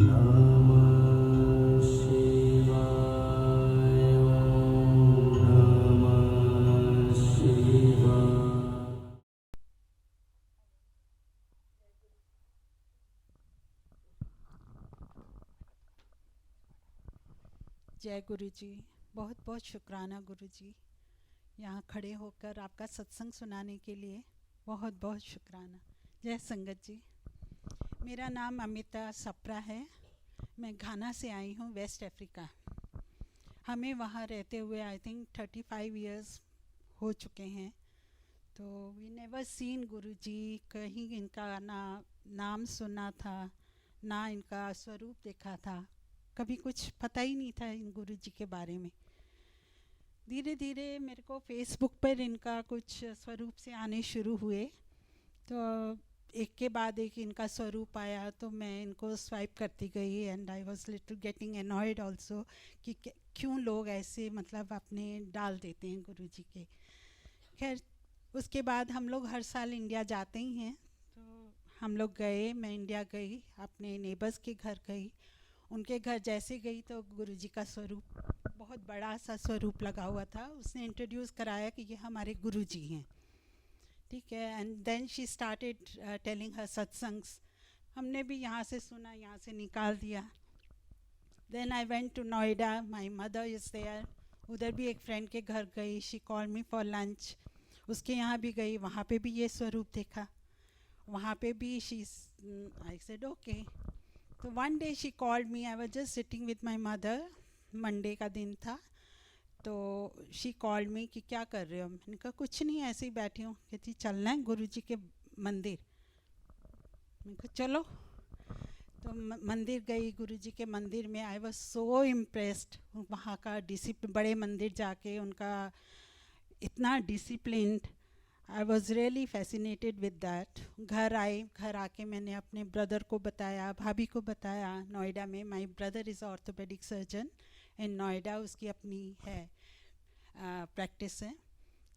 नमः शिवाय ॐ नमः शिवाय। जय गुरु जी। बहुत बहुत शुक्राना गुरु जी, यहाँ खड़े होकर आपका सत्संग सुनाने के लिए बहुत बहुत शुक्राना। जय संगत जी। मेरा नाम अमिता सप्रा है। मैं घाना से आई हूँ, वेस्ट अफ्रीका। हमें वहाँ रहते हुए आई थिंक 35 इयर्स हो चुके हैं। तो वी नेवर सीन गुरु जी, कहीं इनका नाम सुना था, ना इनका स्वरूप देखा था, कभी कुछ पता ही नहीं था इन गुरु जी के बारे में। धीरे धीरे मेरे को फेसबुक पर इनका कुछ स्वरूप से आने शुरू हुए, तो एक के बाद एक इनका स्वरूप आया, तो मैं इनको स्वाइप करती गई and I was little getting annoyed also कि क्यों लोग ऐसे मतलब अपने डाल देते हैं गुरु जी के। खैर, उसके बाद हम लोग हर साल इंडिया जाते ही हैं, तो हम लोग गए, मैं इंडिया गई, अपने नेबर्स के घर गई। उनके घर जैसे गई तो गुरुजी का स्वरूप, बहुत बड़ा सा स्वरूप लगा हुआ था। उसने इंट्रोड्यूस कराया कि ये हमारे गुरुजी हैं, ठीक है। And then she started telling her सत्संग्स। हमने भी यहाँ से सुना, यहाँ से निकाल दिया। Then I went to Noida, my mother is there. उधर भी एक फ्रेंड के घर गई, she call me for lunch. उसके यहाँ भी गई, वहाँ पे भी ये स्वरूप देखा। वहाँ पे भी शी, आई सेड ओके। तो one day she called me, I was just sitting with my mother, Monday का दिन था। तो शी कॉल्ड मी कि क्या कर रहे हो। मैंने कहा कुछ नहीं, ऐसे ही बैठी हूँ। कहती चलना है गुरुजी के मंदिर। मैंने कहा चलो। तो मंदिर गई, गुरुजी के मंदिर में। आई वाज सो इम्प्रेस्ड, वहाँ का डिसिप्लिन, बड़े मंदिर जाके उनका इतना disciplined. I was really fascinated with that. घर आई, घर आके मैंने अपने ब्रदर को बताया, भाभी को बताया। नोएडा में my brother is orthopaedic surgeon इन नोएडा, उसकी अपनी है प्रैक्टिस है।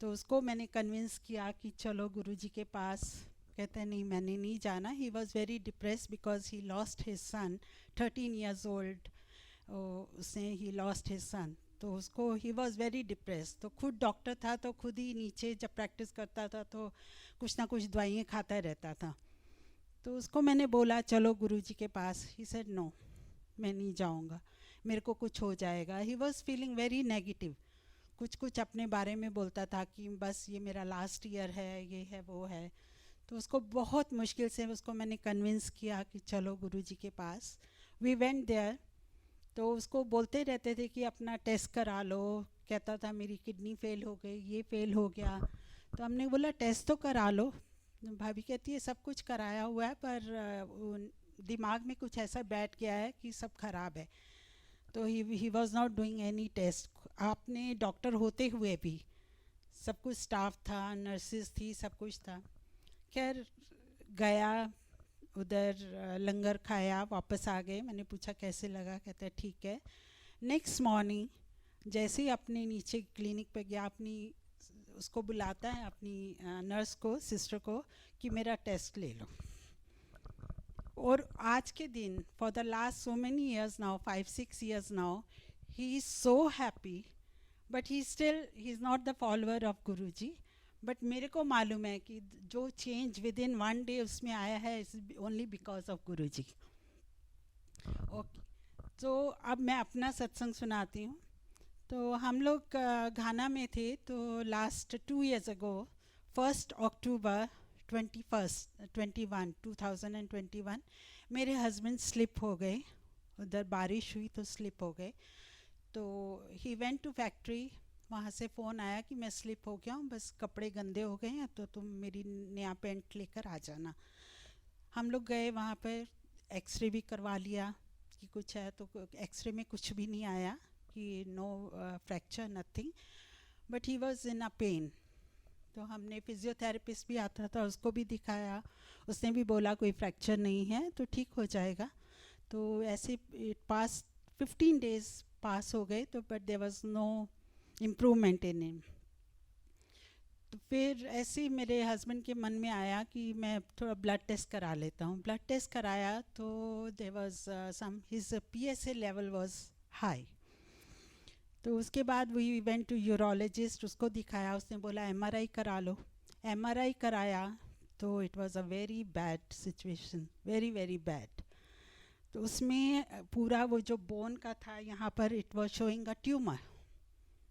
तो उसको मैंने कन्विंस किया कि चलो गुरुजी के पास। कहते हैं नहीं, मैंने नहीं जाना। He was very depressed because he lost his son, 13 years old. उसने ही लॉस्ट हिज सन, तो उसको ही वॉज़ वेरी डिप्रेस। तो खुद डॉक्टर था, तो खुद ही नीचे जब प्रैक्टिस करता था तो कुछ ना कुछ दवाइयाँ खाता रहता था। तो उसको मैंने बोला चलो गुरुजी के पास। ही सेड नो, मैं नहीं जाऊँगा, मेरे को कुछ हो जाएगा। He was feeling very negative. कुछ कुछ अपने बारे में बोलता था कि बस ये मेरा लास्ट ईयर है, ये है वो है। तो उसको बहुत मुश्किल से उसको मैंने कन्विंस किया कि चलो गुरुजी के पास। We went there. तो उसको बोलते रहते थे कि अपना टेस्ट करा लो। कहता था मेरी किडनी फेल हो गई, ये फेल हो गया। तो हमने बोला टेस्ट तो करा लो। भाभी कहती है सब कुछ कराया हुआ है, पर दिमाग में कुछ ऐसा बैठ गया है कि सब खराब है। तो he was not doing any test. आपने डॉक्टर होते हुए भी, सब कुछ स्टाफ था, नर्सिस थी, सब कुछ था। खैर, गया उधर, लंगर खाया, वापस आ गए। मैंने पूछा कैसे लगा, कहते हैं ठीक है। नेक्स्ट मॉर्निंग जैसे ही अपने नीचे क्लिनिक पे गया, अपनी उसको बुलाता है, अपनी नर्स को, सिस्टर को, कि मेरा टेस्ट ले लो। और आज के दिन, for the last so many years now, 5-6 years now, he is so happy. But he is not the follower of Guru ji. But मेरे को मालूम है कि जो change with in one day उसमें आया है, is only because of Guru ji. Okay, तो अब मैं अपना सत्संग सुनाती हूँ। तो हम लोग घाना में थे, तो लास्ट 2 years अगो, 1 अक्टूबर 2021 मेरे हस्बैंड स्लिप हो गए। उधर बारिश हुई तो स्लिप हो गए। तो ही वेंट टू फैक्ट्री। वहाँ से फ़ोन आया कि मैं स्लिप हो गया हूँ, बस कपड़े गंदे हो गए हैं, तो तुम मेरी नया पैंट लेकर आ जाना। हम लोग गए वहाँ पर, एक्सरे भी करवा लिया कि कुछ है, तो एक्सरे में कुछ भी नहीं आया कि no fracture, nothing. But he was in a pain. तो हमने फिजियोथेरेपिस्ट भी आता था, उसको भी दिखाया। उसने भी बोला कोई फ्रैक्चर नहीं है, तो ठीक हो जाएगा। तो ऐसे पास 15 days पास हो गए, तो but there was no improvement in him. तो फिर ऐसे ही मेरे हस्बैंड के मन में आया कि मैं थोड़ा ब्लड टेस्ट करा लेता हूँ. ब्लड टेस्ट कराया तो there was some his PSA level was high. तो उसके बाद वी वेंट टू यूरोलॉजिस्ट, उसको दिखाया. उसने बोला MRI करा लो. MRI कराया तो it was a very bad situation, very very bad. तो उसमें पूरा वो जो बोन का था यहाँ पर, it was showing a tumour,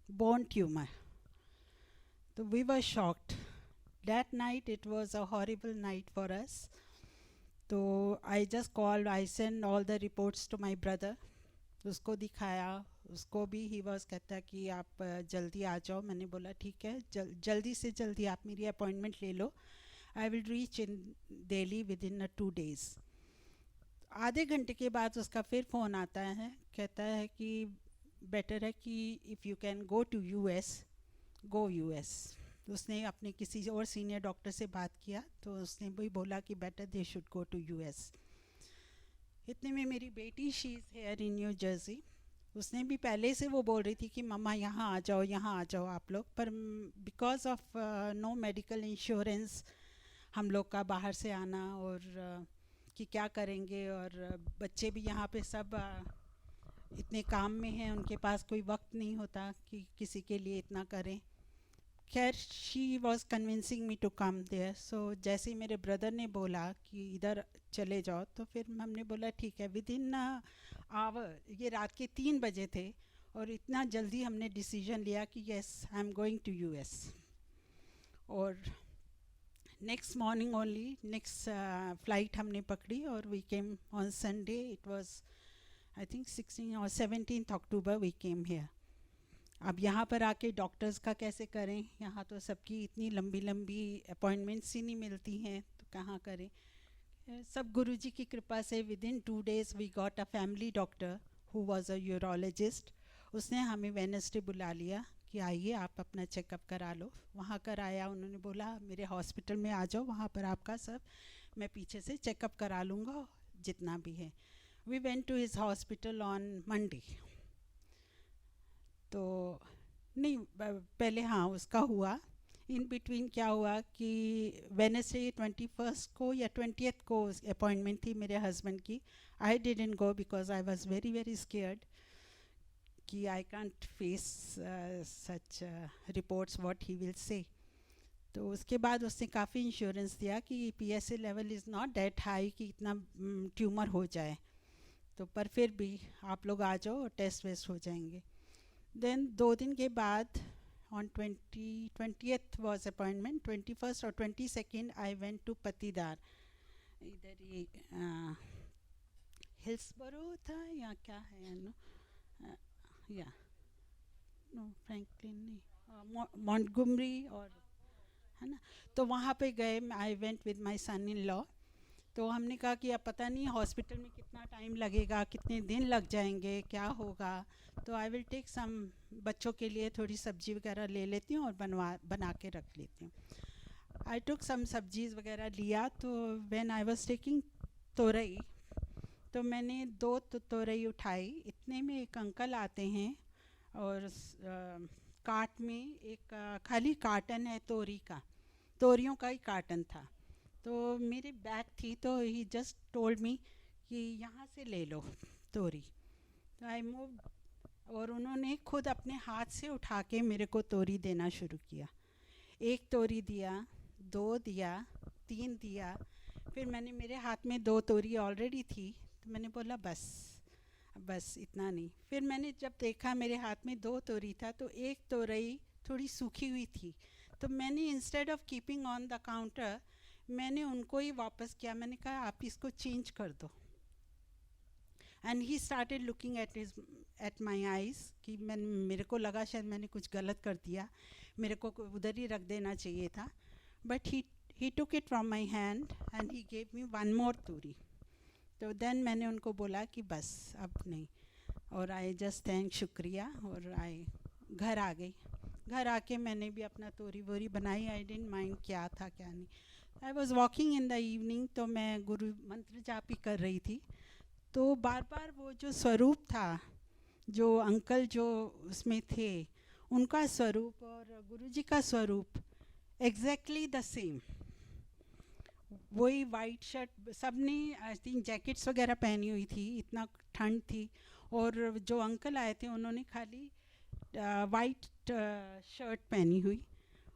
bone tumour. So we were shocked. That night it was a horrible night for us. So I just called, I sent all the reports to my brother. उसको दिखाया, उसको भी ही was कहता कि आप जल्दी आ जाओ. मैंने बोला ठीक है, जल्दी से जल्दी आप मेरी अपॉइंटमेंट ले लो. I will reach in Delhi within 2 days. आधे घंटे के बाद उसका फिर फ़ोन आता है, कहता है कि बेटर है कि if you can go to US, go US. उसने अपने किसी और सीनियर डॉक्टर से बात किया तो उसने भी बोला कि better they should go to US. इतने में मेरी बेटी, she is here in New Jersey, उसने भी पहले से वो बोल रही थी कि मम्मा यहाँ आ जाओ, यहाँ आ जाओ आप लोग. पर because of no medical insurance हम लोग का बाहर से आना, और कि क्या करेंगे, और बच्चे भी यहाँ पे सब इतने काम में हैं, उनके पास कोई वक्त नहीं होता कि किसी के लिए इतना करें. खैर she was convincing me to come there. So जैसे ही मेरे ब्रदर ने बोला कि इधर चले जाओ तो फिर हमने बोला ठीक है. विद इन आवर, ये रात के 3 बजे थे, और इतना जल्दी हमने डिसीजन लिया कि yes I am going to US. और next morning only next flight हमने पकड़ी और we came on Sunday. It was I think 16 और 17 अक्टूबर वी केम हियर. अब यहाँ पर आके डॉक्टर्स का कैसे करें, यहाँ तो सबकी इतनी लंबी लंबी अपॉइंटमेंट्स ही नहीं मिलती हैं, तो कहाँ करें. सब गुरुजी की कृपा से within 2 days we got a family doctor who was a urologist. उसने हमें वेडनेसडे बुला लिया कि आइए आप अपना चेकअप करा लो. वहाँ कराया, उन्होंने बोला मेरे हॉस्पिटल में आ जाओ, वहाँ पर आपका सब मैं पीछे से चेकअप करा लूँगा जितना भी है. We went to his hospital on Monday. तो नहीं, पहले हाँ उसका हुआ. इन बिटवीन क्या हुआ कि वेडनेसडे 21 को या 20th को अपॉइंटमेंट थी मेरे हस्बैंड की. I didn't go because I was very very scared कि I can't face such reports what he will say. तो उसके बाद उसने काफ़ी इंश्योरेंस दिया कि PSA level is not that high कि इतना ट्यूमर हो जाए. तो पर फिर भी आप लोग आ जाओ और टेस्ट वेस्ट हो जाएंगे. देन 2 दिन के बाद on 20th was appointment. 21st और 22nd I went to Patidar. इधर ही हिल्सबरो था या क्या है, नो या नो फ्रैंकलिन नहीं, मॉन्टगोमरी और है ना. तो वहाँ पे गए. I went with my son in law. तो हमने कहा कि अब पता नहीं हॉस्पिटल में कितना टाइम लगेगा, कितने दिन लग जाएंगे, क्या होगा. तो आई विल टेक सम, बच्चों के लिए थोड़ी सब्जी वगैरह ले लेती हूँ और बना के रख लेती हूँ. आई टुक सम सब्जीज़ वगैरह लिया. तो व्हेन आई वाज टेकिंग तोरई, तो मैंने 2 तोरई उठाई. इतने में एक अंकल आते हैं और कार्ट में एक खाली कार्टन है तोरी का, तोरियों का ही कार्टन था. तो मेरी बैग थी तो ही जस्ट टोल्ड मी कि यहाँ से ले लो तोरी. तो आई मूव, और उन्होंने खुद अपने हाथ से उठा के मेरे को तोरी देना शुरू किया. 1 तोरी दिया, 2 दिया, 3 दिया. फिर मैंने, मेरे हाथ में 2 तोरी ऑलरेडी थी, तो मैंने बोला बस इतना नहीं. फिर मैंने जब देखा मेरे हाथ में 2 तोरी था तो 1 तोरई थोड़ी सूखी हुई थी. तो मैंने instead of keeping on the counter, मैंने उनको ही वापस किया. मैंने कहा आप इसको चेंज कर दो. And he started looking at my eyes कि मेरे को लगा शायद मैंने कुछ गलत कर दिया, मेरे को उधर ही रख देना चाहिए था. But he took it from my hand and he gave me 1 more तोरी. तो देन मैंने उनको बोला कि बस अब नहीं, और आई जस्ट थैंक, शुक्रिया, और आई घर आ गई. घर आके मैंने भी अपना तोरी वोरी बनाई. आई डिडंट माइंड क्या था क्या नहीं. I was walking in the evening, तो मैं गुरु मंत्र जाप ही कर रही थी. तो बार बार वो जो स्वरूप था, जो अंकल जो उसमें थे, उनका स्वरूप और गुरुजी का स्वरूप एग्जैक्टली द सेम, वही वाइट शर्ट, सब ने आई थिंक जैकेट्स वगैरह पहनी हुई थी, इतना ठंड थी। और जो अंकल आए थे उन्होंने खाली वाइट शर्ट पहनी हुई,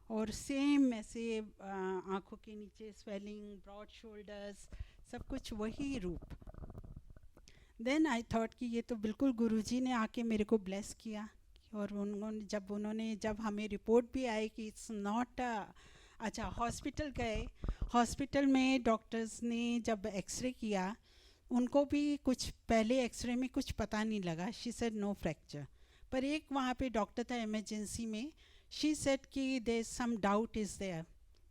और सेम ऐसे आँखों के नीचे स्वेलिंग, ब्रॉड शोल्डर्स, सब कुछ वही रूप। देन आई थॉट कि ये तो बिल्कुल गुरुजी ने आके मेरे को ब्लेस किया। और उन्होंने जब हमें रिपोर्ट भी आई कि इट्स नॉट अच्छा, हॉस्पिटल गए, हॉस्पिटल में डॉक्टर्स ने जब एक्सरे किया, उनको भी कुछ पहले एक्सरे में कुछ पता नहीं लगा, शी सेड नो फ्रैक्चर। पर एक वहाँ पे डॉक्टर था इमरजेंसी में, शी सेड कि there some doubt is there.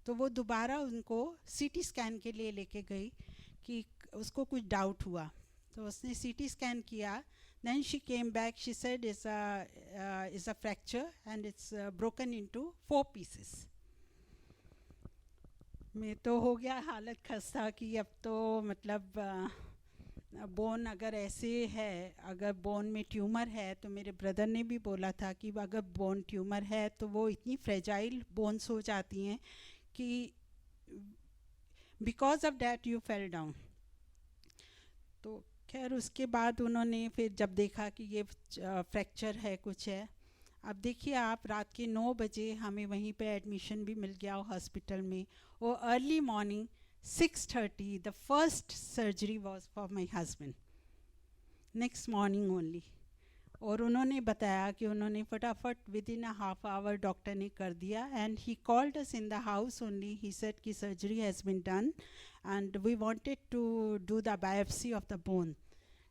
तो वो दोबारा उनको सीटी स्कैन के लिए लेके गई कि उसको कुछ डाउट हुआ। तो उसने सीटी स्कैन किया, then she came back, she said is a fracture and it's broken into 4 pieces. मैं तो हो गया हालत खस्ता कि अब तो मतलब बोन अगर ऐसे है, अगर बोन में ट्यूमर है, तो मेरे ब्रदर ने भी बोला था कि अगर बोन ट्यूमर है तो वो इतनी फ्रेजाइल बोन्स हो जाती हैं कि because of that you fell down. तो खैर उसके बाद उन्होंने फिर जब देखा कि ये फ्रैक्चर है, कुछ है, अब देखिए आप, रात के 9 बजे हमें वहीं पे एडमिशन भी मिल गया हॉस्पिटल में। और early morning 6:30 the first surgery was for my husband, next morning only. और उन्होंने बताया कि उन्होंने फटाफट within a half hour doctor ने कर दिया, and he called us in the house only, he said कि surgery has been done and we wanted to do the biopsy of the bone,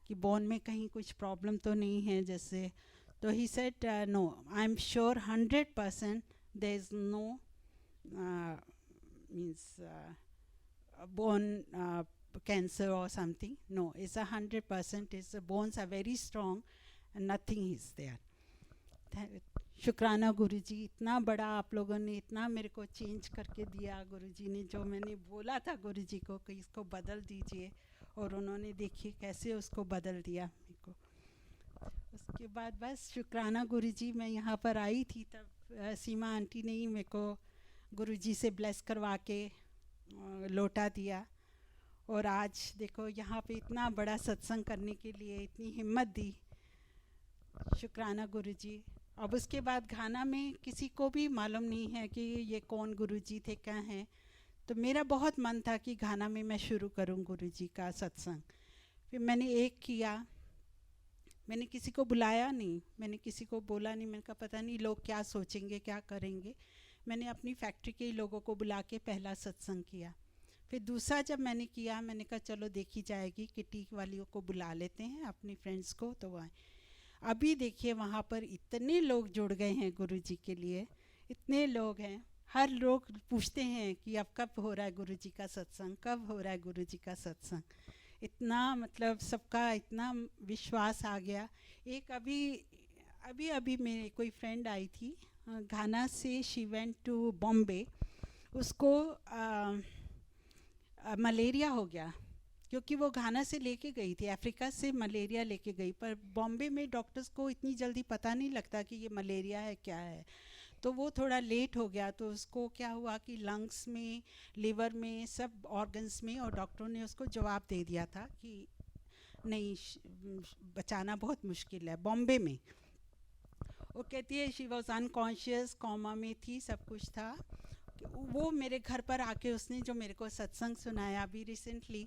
कि बोन में कहीं कुछ problem तो नहीं है जैसे। तो he said, no, I'm sure 100% there is no bone cancer or something. No, it's 100%. It's the bones are very strong and nothing is there. शुक्राना गुरुजी, इतना बड़ा आप लोगों ने इतना मेरे को चेंज करके दिया गुरुजी ने। जो मैंने बोला था गुरुजी को कि इसको बदल दीजिए, और उन्होंने देखिए कैसे उसको बदल दिया मेरे को। उसके बाद बस शुक्राना गुरुजी, मैं यहाँ पर आई थी तब सीमा आंटी ने ही मेरे को गुरुजी से ब्लेस करवा के लौटा दिया। और आज देखो यहाँ पे इतना बड़ा सत्संग करने के लिए इतनी हिम्मत दी, शुक्राना गुरुजी। अब उसके बाद घाना में किसी को भी मालूम नहीं है कि ये कौन गुरुजी थे, क्या हैं। तो मेरा बहुत मन था कि घाना में मैं शुरू करूँ गुरुजी का सत्संग। फिर मैंने एक किया, मैंने किसी को बुलाया नहीं, मैंने किसी को बोला नहीं, मैंने कहा पता नहीं लोग क्या सोचेंगे, क्या करेंगे। मैंने अपनी फैक्ट्री के ही लोगों को बुला के पहला सत्संग किया। फिर दूसरा जब मैंने किया, मैंने कहा चलो देखी जाएगी, किटी वालियों को बुला लेते हैं अपनी फ्रेंड्स को, तो वहाँ अभी देखिए वहाँ पर इतने लोग जुड़ गए हैं गुरुजी के लिए, इतने लोग हैं। हर लोग पूछते हैं कि अब कब हो रहा है गुरुजी का सत्संग, कब हो रहा है गुरुजी का सत्संग। इतना मतलब सबका इतना विश्वास आ गया। एक अभी मेरे कोई फ्रेंड आई थी घाना से, शी वेंट टू बॉम्बे, उसको मलेरिया हो गया, क्योंकि वो घाना से लेके गई थी, अफ्रीका से मलेरिया लेके गई, पर बॉम्बे में डॉक्टर्स को इतनी जल्दी पता नहीं लगता कि ये मलेरिया है क्या है। तो वो थोड़ा लेट हो गया, तो उसको क्या हुआ कि लंग्स में, लिवर में, सब ऑर्गन्स में, और डॉक्टरों ने उसको जवाब दे दिया था कि नहीं, बचाना बहुत मुश्किल है बॉम्बे में। वो कहती है शी वॉज अनकॉन्शियस, कॉमा में थी, सब कुछ था। वो मेरे घर पर आके उसने जो मेरे को सत्संग सुनाया अभी रिसेंटली,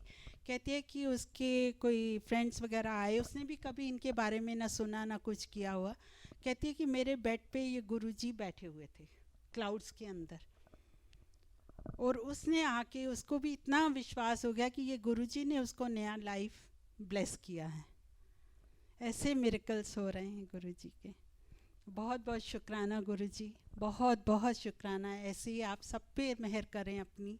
कहती है कि उसके कोई फ्रेंड्स वगैरह आए, उसने भी कभी इनके बारे में ना सुना ना कुछ किया हुआ। कहती है कि मेरे बेड पे ये गुरुजी बैठे हुए थे क्लाउड्स के अंदर, और उसने आके, उसको भी इतना विश्वास हो गया कि ये गुरुजी ने उसको नया लाइफ ब्लेस किया है। ऐसे मिरेकल्स हो रहे हैं गुरुजी के। बहुत बहुत शुक्राना गुरुजी, बहुत बहुत शुक्राना। ऐसे ही आप सब पे मेहर करें, अपनी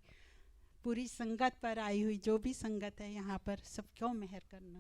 पूरी संगत पर आई हुई जो भी संगत है यहाँ पर, सबको मेहर करना।